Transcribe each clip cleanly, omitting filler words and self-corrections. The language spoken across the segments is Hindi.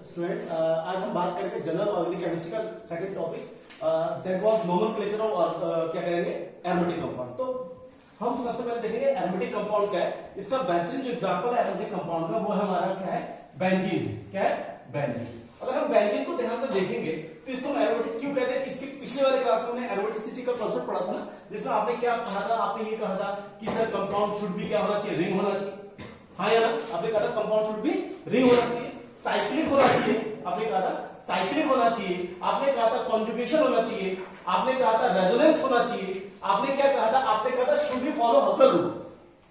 स्टूडेंट आज हम बात करेंगे जनरल ऑर्गेनिक केमिस्ट्री का second topic that was nomenclature of क्या करेंगे एरोमेटिक कंपाउंड। तो हम सबसे पहले देखेंगे एरोमेटिक कंपाउंड क्या है। इसका बेहतरीन जो एग्जांपल है एरोमेटिक कंपाउंड का वो है हमारा क्या है बेंजीन। क्या है बेंजीन। अगर हम बेंजीन को ध्यान से देखेंगे तो इसको हम एरोमेटिक क्यों कहते हैं। इसकी पिछले वाले क्लास में हमने एरोमेटिसिटी का कांसेप्ट पढ़ा था ना, जिसमें आपने क्या कहा था, आपने ये कहा था कि सर कंपाउंड शुड भी क्या होना चाहिए, रिंग होना चाहिए। हाँ या ना, आपने कहा था कंपाउंड शुड भी रिंग होना चाहिए, साइक्लिक होना चाहिए, आपने कहा था साइक्लिक होना चाहिए, आपने कहा था कॉन्जुगेशन होना चाहिए, आपने कहा था रेजोनेंस होना चाहिए, आपने क्या कहा था, आपने कहा था शुड बी फॉलो हकल रूल,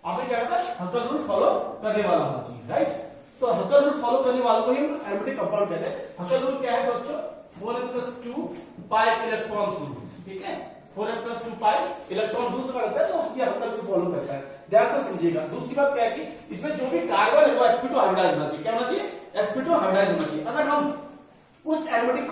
आपने क्या कहा था हकल रूल फॉलो करने वाला होना चाहिए, राइट। तो हकल रूल फॉलो करने वालों को ही हम एरोमेटिक कंपाउंड कहते हैं। हकल रूल क्या है बच्चों, 4n+2 पाई इलेक्ट्रॉन रूल, ठीक है, 4n+2 पाई इलेक्ट्रॉन रूल का रहता है, तो ये हकल रूल फॉलो करता है, ध्यान से समझिएगा। दूसरी बात क्या है कि इसमें जो भी कार्बन है वो sp2 हाइब्रिडाइज होना चाहिए। क्या होना चाहिए, sp2 हाइब्रिडाइज होना चाहिए। अगर हम उस एरोमेटिक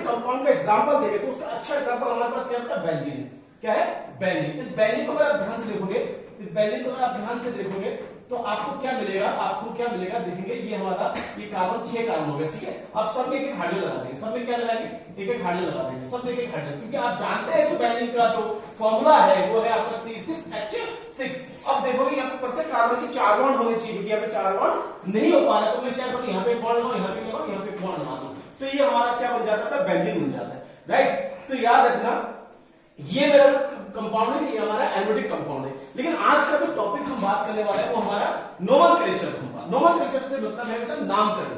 कंपाउंड का एग्जांपल देखें तो उसका अच्छा एग्जांपल हमारे पास क्या है, बेंजीन है। क्या है, बेंजीन। इस बेंजीन को अगर आप ध्यान से देखोगे, इस बेंजीन को अगर आप ध्यान से देखोगे तो आपको क्या मिलेगा, आपको क्या मिलेगा, देखेंगे ये हमारा ये कार्बन 6 कार्बन हो गया, ठीक है। अब सब में एक हाइड्रोजन लगा देंगे, सब में क्या लगाएंगे, एक हाइड्रोजन लगा देंगे, सब में एक हाइड्रोजन, क्योंकि आप जानते हैं कि बेंजीन का जो फॉर्मूला है वो है आपका C6H6। अब देखोगे यहाँ पे प्रत्येक कार्बन से 4 बॉन्ड होने चाहिए, यहाँ पे 4 बॉन्ड नहीं हो पा रहा, तो मैं क्या करूँ, यहाँ पे बॉन्ड लगाऊं, यहाँ पे लगाऊं, यहाँ पे बॉन्ड लगा दूं, तो ये हमारा क्या बन जाता है, बेंजीन बन जाता है, राइट। तो याद रखना ये मेरा कंपाउंड है, ये हमारा एरोमेटिक कंपाउंड है। लेकिन आज का जो टॉपिक हम बात करने वाले हैं वो हमारा नोमेनक्लेचर। नोमेनक्लेचर से मतलब है मतलब नामकरण।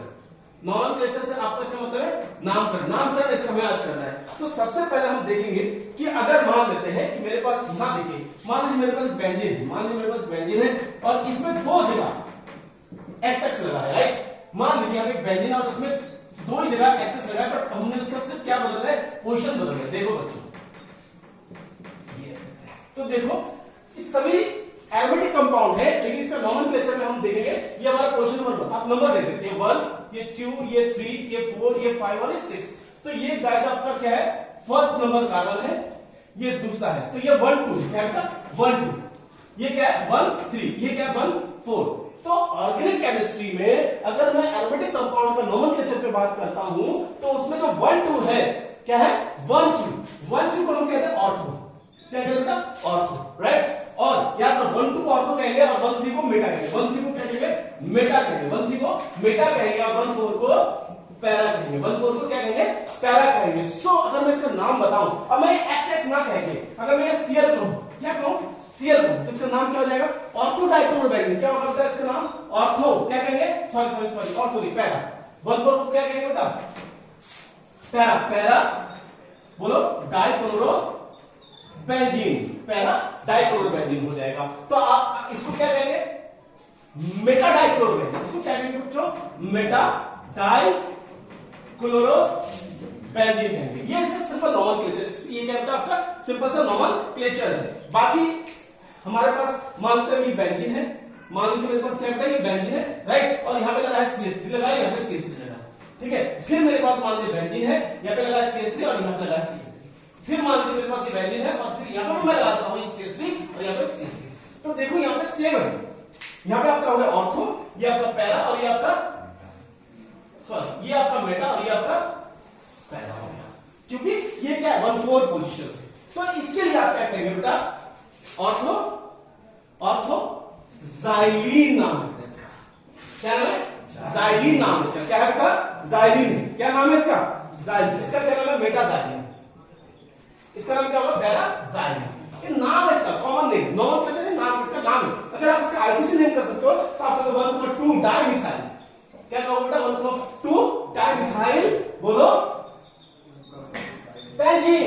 नोमेनक्लेचर से आपका क्या मतलब है, नामकरण। नामकरण ऐसे हमें आज करना है। तो सबसे पहले हम देखेंगे कि अगर मान लेते हैं कि मेरे पास यहां देखिए, मान लीजिए मेरे पास बेंजीन है, मान लीजिए मेरे पास बेंजीन है और इसमें दो जगह XX लगा है, राइट। मान लीजिए यहाँ पे बेंजीन और उसमें दो ही जगह XX लगा है, पर हमने उसका सिर्फ क्या बदल रहा है, पोजीशन बदल रहा है। देखो बच्चों, तो देखो इस सभी एरोमेटिक कंपाउंड है, लेकिन इसका नोमेनक्लेचर में हम देखेंगे ये हमारा क्वेश्चन नंबर 1। आप नंबर देखिए, ये 1, ये 2, ये 3, ये 4, ये 5 और ये 6। तो ये गाइस आपका क्या है, फर्स्ट नंबर कार्बन है, ये दूसरा है, तो ये 1 2 क्या है, 1 2, ये क्या है 1 3, ये क्या है 1 4। तो ऑर्गेनिक केमिस्ट्री में अगर मैं एरोमेटिक कंपाउंड का नोमेनक्लेचर पे बात करता हूं तो उसमें जो 1 2 है, क्या है 1 2 को हम कहते हैं ऑर्थो। क्या कहते हैं बेटा, ऑर्थो, राइट। और या तो 1 2 को ऑर्थो कहेंगे और 1 3 को मेटा कहेंगे, 1 3 को क्या कहेंगे, मेटा कहेंगे, 1 3 को मेटा कहेंगे और 1 4 को पैरा कहेंगे, 1 4 को क्या कहेंगे, पैरा कहेंगे। सो अगर मैं इसका नाम बताऊं, अब मैं XX ना कहेंगे, अगर मैं Cl कहूं, क्या कहूं, Cl कहूं, तो इसका नाम क्या हो जाएगा, ऑर्थो डाइक्लोरोबेंजीन। क्या होता है इसका नाम, ऑर्थो क्या कहेंगे, सॉरी ऑर्थो नहीं, पैरा। 1 4 को क्या कहेंगे बेटा, पैरा, पैरा बोलो डाइक्लोरो बेंजीन, पैरा डाइक्लोरोबेंजीन हो जाएगा। तो आप इसको क्या कहेंगे, मेटा डाइक्लोरोबेंजीन। इसको क्या कहेंगे बच्चों, मेटा डाइक्लोरोबेंजीन कहेंगे। ये इसका सिंपल नोमेनक्लेचर, ये क्या है आपका सिंपल सा नोमेनक्लेचर है। बाकी हमारे पास मानते हैं ये बेंजीन है, मान लीजिए मेरे पास क्या है, ये बेंजीन है, राइट, और यहाँ पे लगा है CH3 लगाया, यहाँ पे CH3 लगा, ठीक है। फिर मेरे पास मान लीजिए बेंजीन है, यहाँ पे लगा है CH3 और यहाँ पे लगा है CH3। फिर मान लीजिए मेरे पास ये बेंजीन है और फिर यहाँ पे मैं लगाता हूँ CH3 और यहाँ पे CH3। तो देखो यहाँ पे सेम है, यहाँ पे आपका हो गया ऑर्थो, ये आपका पैरा और ये आपका सॉरी ये आपका मेटा और ये आपका पैरा हो गया, क्योंकि ये क्या है 1 4 पोजीशन है। तो इसके लिए आप क्या करेंगे बेटा, ऑर्थो जाइलीन नाम है इसका। क्या नाम है, जाइलीन नाम है इसका। क्या है बेटा, जाइलीन। क्या नाम है इसका, जाइलीन। इसका क्या नाम है, मेटा जाइलीन। इसका नाम क्या होगा, पैरा जाइलीन। ये नाम है इसका, कॉमन नेम, नोमेनक्लेचर है, नाम इसका नाम है। अगर आप इसका आईपीसी नेम कर सकते हो तो आप 1 2 डाइमिथाइल। क्या कहोगे बेटा, 1 2 डाइमिथाइल बोलो बेंजीन,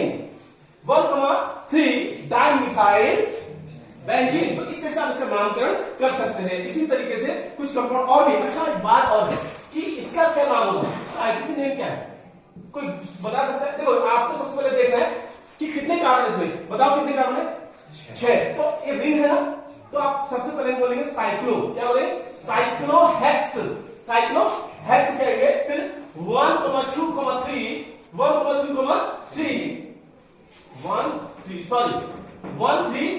1 3 डाइमिथाइल बेंजीन। तो इस तरह से आप इसका नामकरण कर सकते हैं। इसी तरीके से कुछ कंपाउंड और भी। अच्छा एक बात और है कि इसका क्या नाम होगा, इसका आईपीसी नेम क्या है, कोई बता सकता है। देखो आपको सबसे पहले देखना है कि कितने कार्बन इसमें, बताओ कितने कार्बन है, 6। तो ये रिंग है ना, तो आप सबसे पहले बोलेंगे साइक्लो, क्या बोलेंगे, साइक्लोहेक्स, साइक्लोहेक्स कहेंगे। फिर 1 2 3 1 2 3 1 3 सॉरी 1 3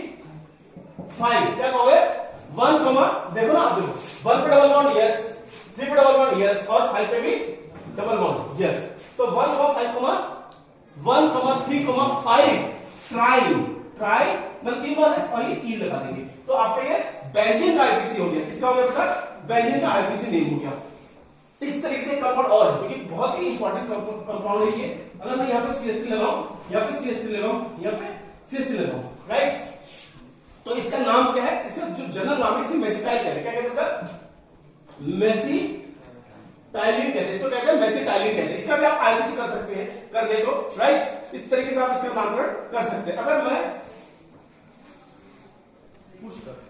5 क्या कहोगे, 1 देखो ना आप, देखो 1 पे डबल बॉन्ड यस, 3 पे डबल बॉन्ड यस और 5 पे भी डबल बॉन्ड, यस। तो 1,5 ट्राइन, ट्राई मतलब 3 बार है और ये ई लगा देंगे, तो आपका ये बेंजीन का आईपीसी हो गया। किसका हो गया बेटा? बेंजीन का आईपीसी नेम हो गया। इस तरीके से कंपाउंड और है, जो कि बहुत ही इंपॉर्टेंट कंपाउंड है ये। अगर मैं यहाँ पे CH3 लगाऊं, यहाँ पे CH3 लगाऊं, यहाँ पे CH3 लगाऊं, राइट, तो इसका नाम क्या है? इसका जो जनरल नाम है इसे मेसिटाइल कहते हैं। क्या कहते हैं? मेसिटाइलिन कहते हैं इसको। क्या कहते हैं? मेसिटाइलिन कहते हैं। इसका भी आप आईपीसी कर सकते हैं, करने को, राइट। इस तरीके से आप इसका नामकरण कर सकते हैं। अगर मैं पुश कर